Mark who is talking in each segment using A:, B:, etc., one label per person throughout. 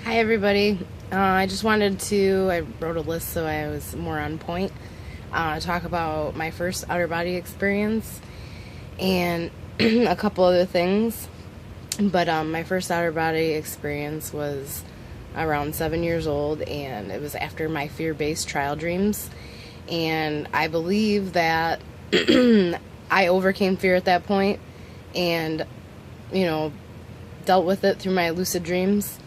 A: Hi everybody. I just wanted to, I wrote a list so I was more on point, talk about my first outer body experience and a couple other things. But my first outer body experience was around 7 years old, and it was after my fear-based trial dreams. And I believe that I overcame fear at that point and, you know, dealt with it through my lucid dreams.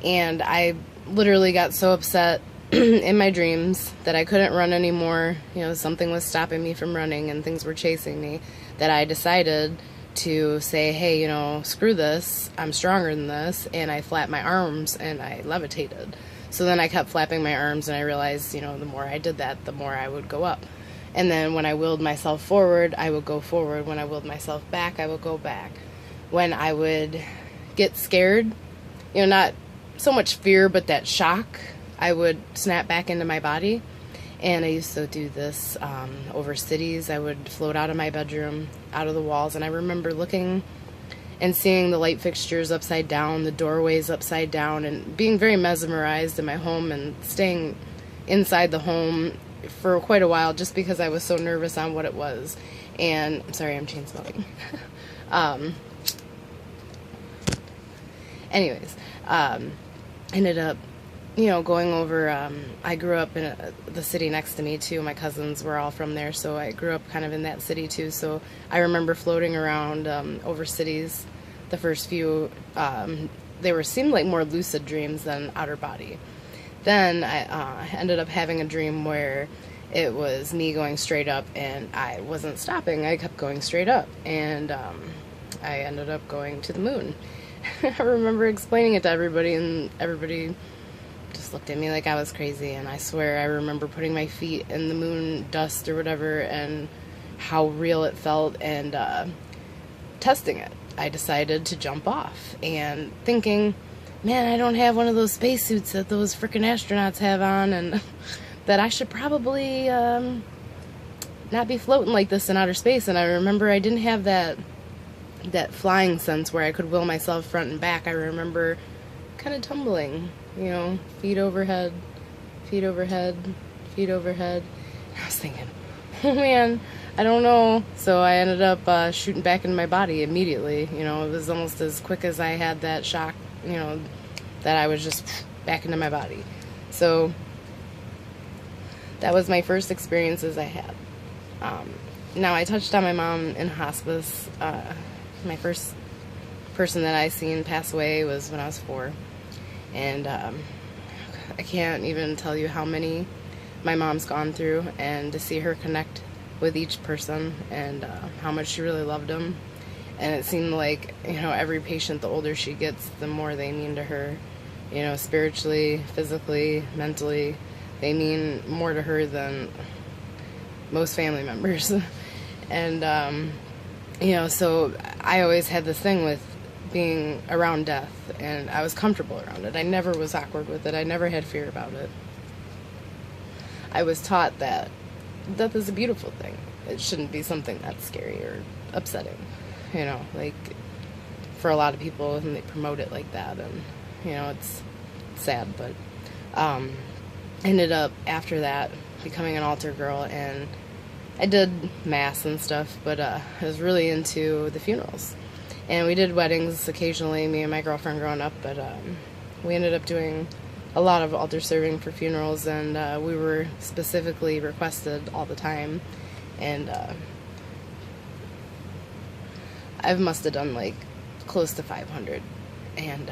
A: And I literally got so upset in my dreams that I couldn't run anymore. Something was stopping me from running and things were chasing me, that I decided to say, hey, screw this, I'm stronger than this, and I flapped my arms and I levitated. So then I kept flapping my arms, and I realized, the more I did that, the more I would go up. And then when I willed myself forward, I would go forward. When I willed myself back, I would go back. When I would get scared, not so much fear, but that shock, I would snap back into my body. And I used to do this over cities. I would float out of my bedroom, out of the walls, and I remember looking and seeing the light fixtures upside down, the doorways upside down, and being very mesmerized in my home and staying inside the home for quite a while just because I was so nervous on what it was. And I'm sorry, I'm chain smoking. Anyways, ended up going over, I grew up in the city next to me too. My cousins were all from there, so I grew up kind of in that city too. So I remember floating around over cities. The first few, seemed like more lucid dreams than outer body. Then I ended up having a dream where it was me going straight up, and I wasn't stopping. I kept going straight up, and I ended up going to the moon. I remember explaining it to everybody, and everybody just looked at me like I was crazy. And I swear I remember putting my feet in the moon dust or whatever, and how real it felt, and testing it. I decided to jump off and thinking, man, I don't have one of those spacesuits that those freaking astronauts have on, and that I should probably not be floating like this in outer space. And I remember I didn't have that flying sense where I could will myself front and back. I remember kind of tumbling, feet overhead, feet overhead, feet overhead. And I was thinking, oh man, I don't know. So I ended up shooting back into my body immediately. It was almost as quick as I had that shock, that I was just back into my body. So that was my first experiences I had. Now, I touched on my mom in hospice. My first person that I seen pass away was when I was 4. And I can't even tell you how many my mom's gone through, and to see her connect with each person, and how much she really loved them. And it seemed like, every patient, the older she gets, the more they mean to her. Spiritually, physically, mentally, they mean more to her than most family members. And, so I always had this thing with being around death, and I was comfortable around it. I never was awkward with it. I never had fear about it. I was taught that death is a beautiful thing. It shouldn't be something that's scary or upsetting. Like, for a lot of people, and they promote it like that, and, it's sad, but ended up, after that, becoming an altar girl, and I did mass and stuff, but I was really into the funerals. And we did weddings occasionally, me and my girlfriend growing up, but we ended up doing a lot of altar serving for funerals, and we were specifically requested all the time. And I must have done like close to 500, and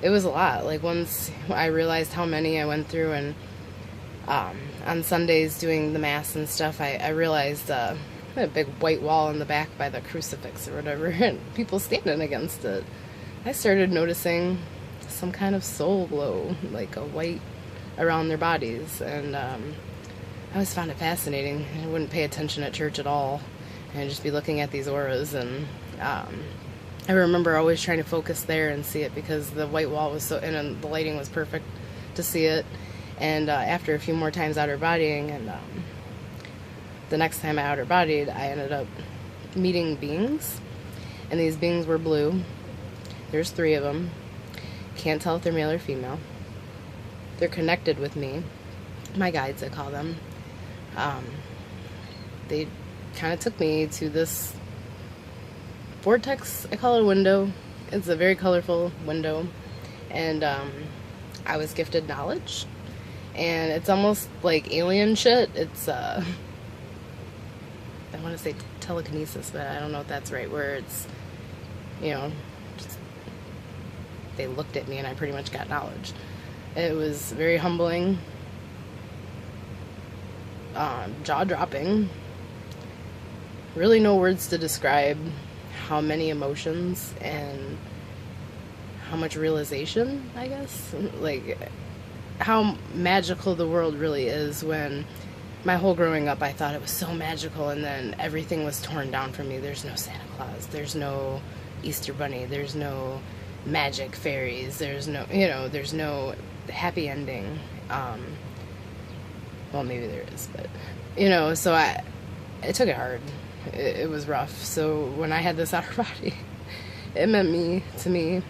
A: it was a lot. Like, once I realized how many I went through, and on Sundays doing the mass and stuff, I realized a big white wall in the back by the crucifix or whatever, and people standing against it. I started noticing some kind of soul glow, like a white around their bodies, and I always found it fascinating. I wouldn't pay attention at church at all, and I'd just be looking at these auras, and I remember always trying to focus there and see it, because the white wall was so, and the lighting was perfect to see it. And after a few more times outer bodying, and the next time I outer bodied, I ended up meeting beings, and these beings were blue. There's 3 of them. can't tell if they're male or female. They're connected with me. My guides, I call them. They kind of took me to this vortex. I call it a window. It's a very colorful window. And I was gifted knowledge. And it's almost like alien shit. It's, I want to say telekinesis, but I don't know if that's right. Where it's, you know, just, they looked at me and I pretty much got knowledge. It was very humbling, jaw-dropping. Really no words to describe how many emotions and how much realization, I guess. Like, how magical the world really is. When my whole growing up I thought it was so magical, and then everything was torn down from me. There's no Santa Claus, there's no Easter Bunny, there's no magic fairies, there's no, you know, there's no happy ending. Well, maybe there is, but, you know, so I took it hard. It was rough. So when I had this outer body, it meant to me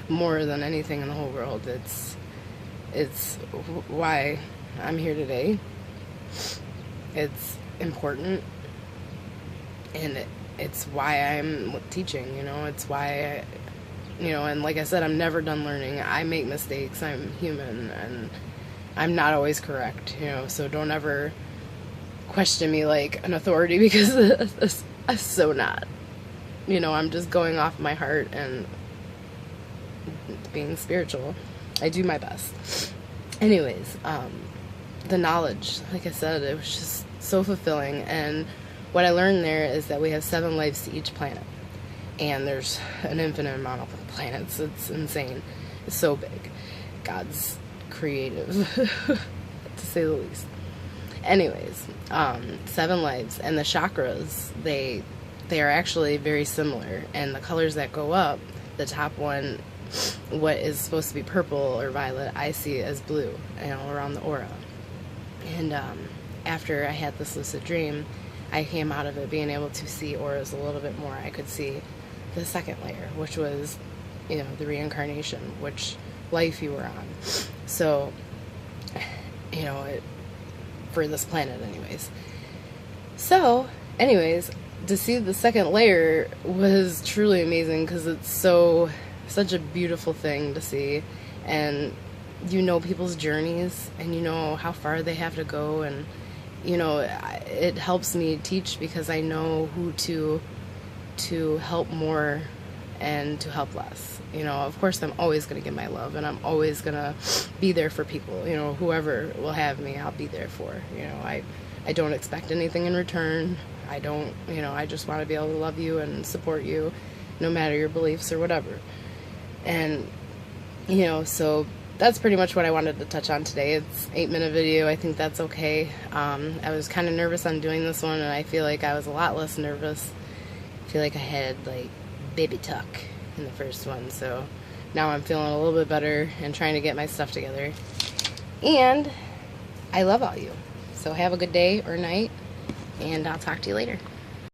A: more than anything in the whole world. It's why I'm here today. It's important, and it's why I'm teaching, you know. It's why you know, and like I said, I'm never done learning. I make mistakes. I'm human, and I'm not always correct, you know, so don't ever question me like an authority, because I'm so not. You know, I'm just going off my heart and being spiritual. I do my best. Anyways, the knowledge, like I said, it was just so fulfilling. And what I learned there is that we have 7 lives to each planet. And there's an infinite amount of planets. It's insane. It's so big. God's creative, to say the least. Anyways, 7 lives. And the chakras, they are actually very similar. And the colors that go up, the top one, what is supposed to be purple or violet, I see as blue, you know, around the aura. And after I had this lucid dream, I came out of it being able to see auras a little bit more. I could see the second layer, which was, you know, the reincarnation, which life you were on. So, you know, for this planet anyways. So, anyways, to see the second layer was truly amazing, because it's such a beautiful thing to see. And you know people's journeys, and you know how far they have to go, and you know, it helps me teach, because I know who to help more and to help less. You know, of course I'm always going to give my love, and I'm always going to be there for people. You know, whoever will have me, I'll be there for. You know, I don't expect anything in return. I don't, you know, I just want to be able to love you and support you, no matter your beliefs or whatever. And, you know, so that's pretty much what I wanted to touch on today. It's an 8-minute video. I think that's okay. I was kind of nervous on doing this one, and I feel like I was a lot less nervous. I feel like I had, like, baby talk in the first one. So now I'm feeling a little bit better and trying to get my stuff together. And I love all you. So have a good day or night, and I'll talk to you later.